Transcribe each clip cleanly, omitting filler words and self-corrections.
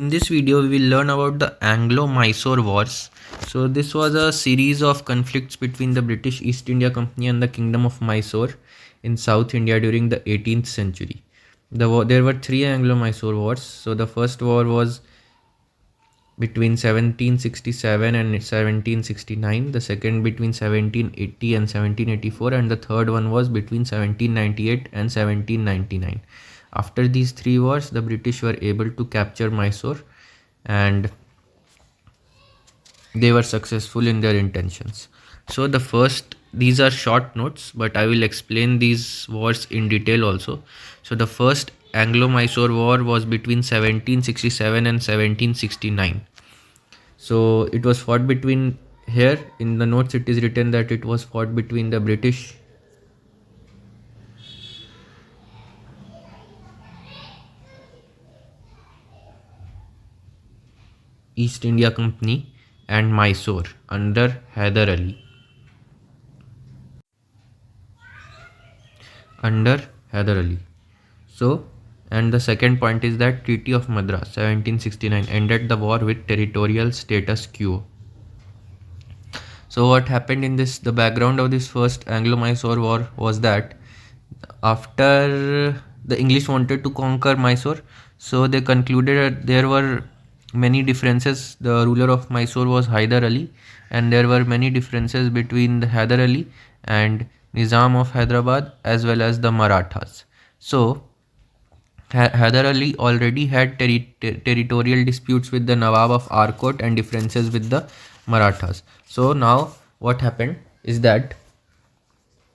In this video, we will learn about the Anglo Mysore Wars. So, this was a series of conflicts between the British East India Company and the Kingdom of Mysore in South India during the 18th century. There were three Anglo Mysore Wars. So, the first war was between 1767 and 1769, the second between 1780 and 1784, and the third one was between 1798 and 1799. After these three wars, the British were able to capture Mysore and they were successful in their intentions. So these are short notes, but I will explain these wars in detail also. So the first Anglo-Mysore War was between 1767 and 1769. So it was fought between, here in the notes it is written that it was fought between the British East India Company and Mysore under Hyder Ali. So, and the second point is that Treaty of Madras 1769 ended the war with territorial status quo. So what happened in this, the background of this first Anglo-Mysore war was that after the English wanted to conquer Mysore, so they concluded that there were many differences. The ruler of Mysore was Hyder Ali, and there were many differences between the Hyder Ali and Nizam of Hyderabad as well as the Marathas. So Hyder Ali already had territorial disputes with the Nawab of Arcot and differences with the Marathas. So now what happened is that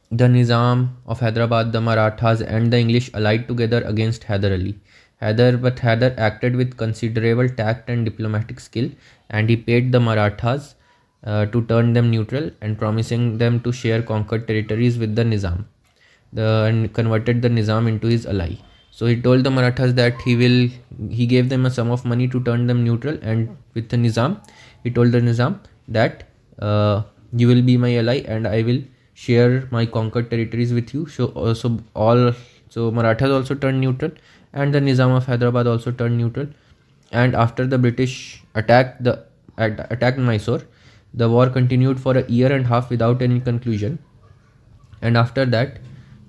the Nizam of Hyderabad, the Marathas and the English allied together against Hyder Ali. Hyder acted with considerable tact and diplomatic skill, and he paid the Marathas to turn them neutral and promising them to share conquered territories with the Nizam. And converted the Nizam into his ally. So he told the Marathas that he gave them a sum of money to turn them neutral, and with the Nizam, he told the Nizam that you will be my ally and I will share my conquered territories with you. So Marathas also turned neutral, and the Nizam of Hyderabad also turned neutral. And after the British attacked Mysore, the war continued for a year and a half without any conclusion. And after that,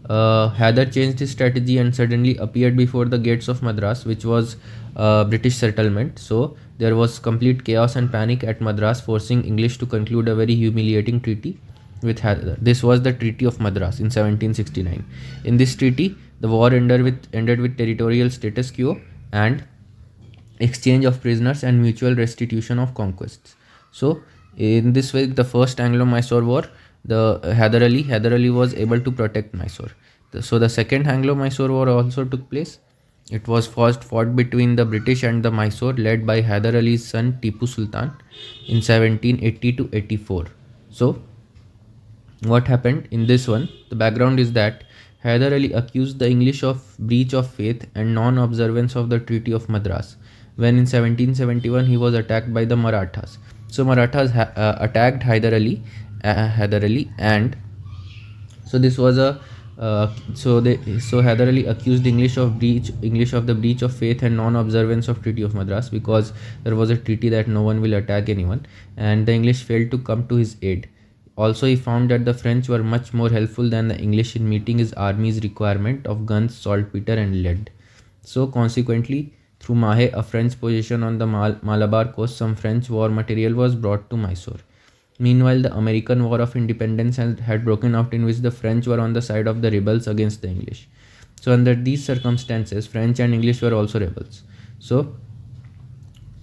Hyder changed his strategy and suddenly appeared before the gates of Madras, which was a British settlement. So there was complete chaos and panic at Madras, forcing English to conclude a very humiliating treaty with Hyder. This was the Treaty of Madras in 1769. In this treaty, the war ended with territorial status quo and exchange of prisoners and mutual restitution of conquests. So in this way, the first Anglo-Mysore War, Hyder Ali was able to protect Mysore. So the second Anglo-Mysore War also took place. It was first fought between the British and the Mysore, led by Hyder Ali's son Tipu Sultan in 1780 to 84. So what happened in this one? The background is that Hyder Ali accused the English of breach of faith and non-observance of the Treaty of Madras, when in 1771 he was attacked by the Marathas. So Marathas attacked Hyder Ali, and so this was a so Hyder Ali accused English of the breach of faith and non-observance of Treaty of Madras, because there was a treaty that no one will attack anyone, and the English failed to come to his aid. Also, he found that the French were much more helpful than the English in meeting his army's requirement of guns, saltpeter, and lead. So, consequently, through Mahe, a French position on the Malabar coast, some French war material was brought to Mysore. Meanwhile, the American War of Independence had broken out, in which the French were on the side of the rebels against the English. So, under these circumstances, French and English were also rebels. So,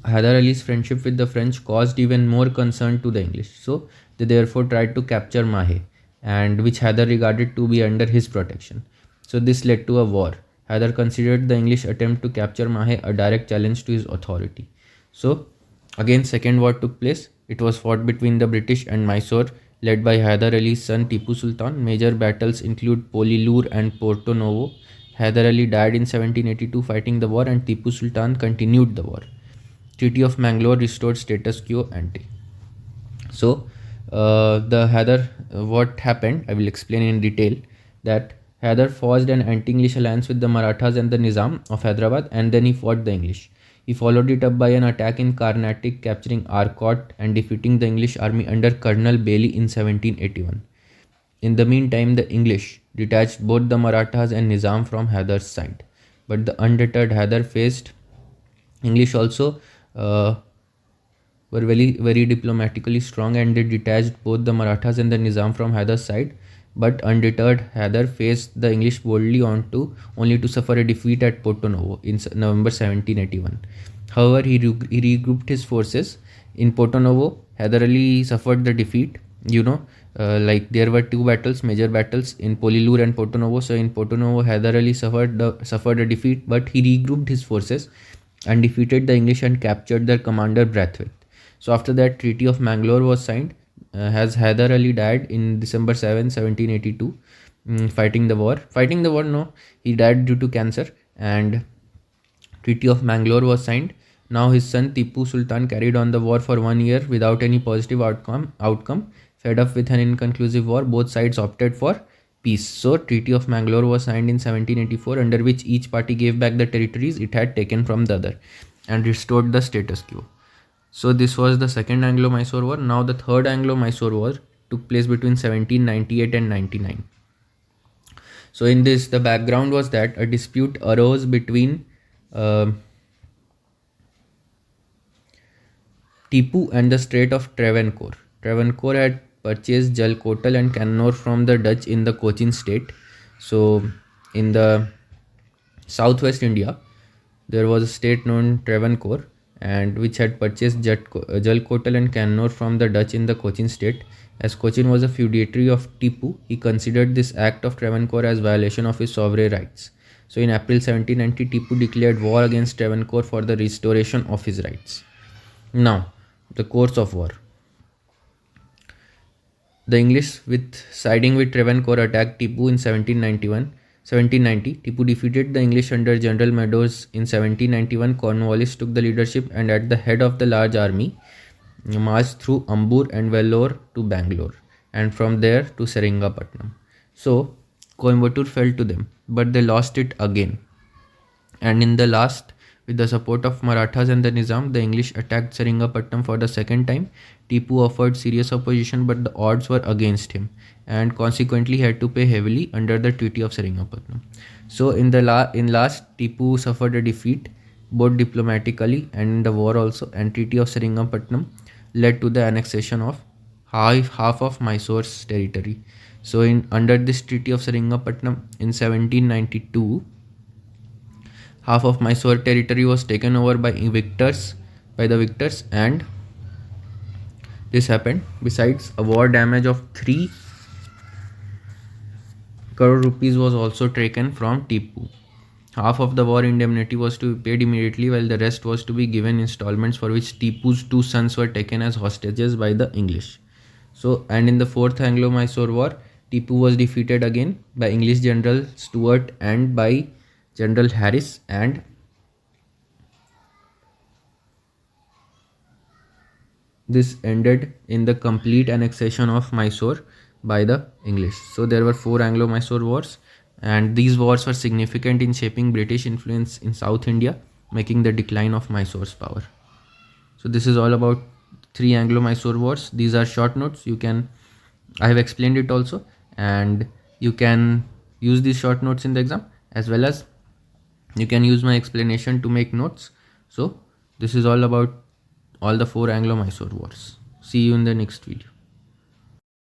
Hyder Ali's friendship with the French caused even more concern to the English. So, they therefore tried to capture Mahe, and which Hyder regarded to be under his protection. So, this led to a war. Hyder considered the English attempt to capture Mahe a direct challenge to his authority. So, again, second war took place. It was fought between the British and Mysore, led by Hyder Ali's son Tipu Sultan. Major battles include Polilur and Porto Novo. Hyder Ali died in 1782 fighting the war, and Tipu Sultan continued the war. Treaty of Mangalore restored status quo ante. So, what happened, I will explain in detail. That Hyder forged an anti-English alliance with the Marathas and the Nizam of Hyderabad, and then he fought the English. He followed it up by an attack in Carnatic, capturing Arcot and defeating the English army under Colonel Bailey in 1781. In the meantime, the English detached both the Marathas and Nizam from Hyder's side. But the undeterred Hyder faced English also were very diplomatically strong, and they detached both the Marathas and the Nizam from Hyder's side. But undeterred, Hyder faced the English boldly only to suffer a defeat at Porto Novo in November 1781. However, he regrouped his forces. In Porto Novo, Hyder Ali suffered the defeat. Like there were two battles, major battles in Polilur and Porto Novo. So in Porto Novo, Hyder Ali suffered a defeat, but he regrouped his forces and defeated the English and captured their commander Brathwaite. So after that, Treaty of Mangalore was signed. As Hyder Ali died in December 7, 1782, fighting the war. Fighting the war, no, he died due to cancer, and Treaty of Mangalore was signed. Now his son Tipu Sultan carried on the war for 1 year without any positive outcome. Fed up with an inconclusive war, both sides opted for peace. So Treaty of Mangalore was signed in 1784, under which each party gave back the territories it had taken from the other and restored the status quo. So this was the second Anglo-Mysore War. Now the third Anglo-Mysore War took place between 1798 and 99. So in this, the background was that a dispute arose between Tipu and the Strait of Travancore. Travancore had purchased Jalkotal and Kannur from the Dutch in the Cochin state. So in the southwest India, there was a state known Travancore, and which had purchased Jalkotal and Kannur from the Dutch in the Cochin state. As Cochin was a feudatory of Tipu, he considered this act of Travancore as violation of his sovereign rights. So in April 1790, Tipu declared war against Travancore for the restoration of his rights. Now, the course of war. The English, siding with Travancore, attacked Tipu in 1790. Tipu defeated the English under General Meadows in 1791. Cornwallis took the leadership and at the head of the large army marched through Ambur and Vellore to Bangalore, and from there to Seringamapatnam. So Coimbatore fell to them, but they lost it again. And in the last, with the support of Marathas and the Nizam, the English attacked Seringamapatnam for the second time. Tipu offered serious opposition, but the odds were against him, and consequently had to pay heavily under the Treaty of Seringamapatnam. So in last, Tipu suffered a defeat, both diplomatically and in the war also, and Treaty of Seringamapatnam led to the annexation of half of Mysore's territory. So under this Treaty of Seringamapatnam in 1792, half of Mysore territory was taken over by the victors, and this happened. Besides, a war damage of 3 crore rupees was also taken from Tipu. Half of the war indemnity was to be paid immediately, while the rest was to be given installments, for which Tipu's 2 sons were taken as hostages by the English. So, and in the fourth Anglo-Mysore War, Tipu was defeated again by English General Stuart and by General Harris, and this ended in the complete annexation of Mysore by the English. So there were 4 Anglo-Mysore Wars, and these wars were significant in shaping British influence in South India, making the decline of Mysore's power. So this is all about 3 Anglo-Mysore Wars. These are short notes. I have explained it also, and you can use these short notes in the exam, as well as you can use my explanation to make notes. So this is all about all the 4 Anglo-Mysore Wars. See you in the next video.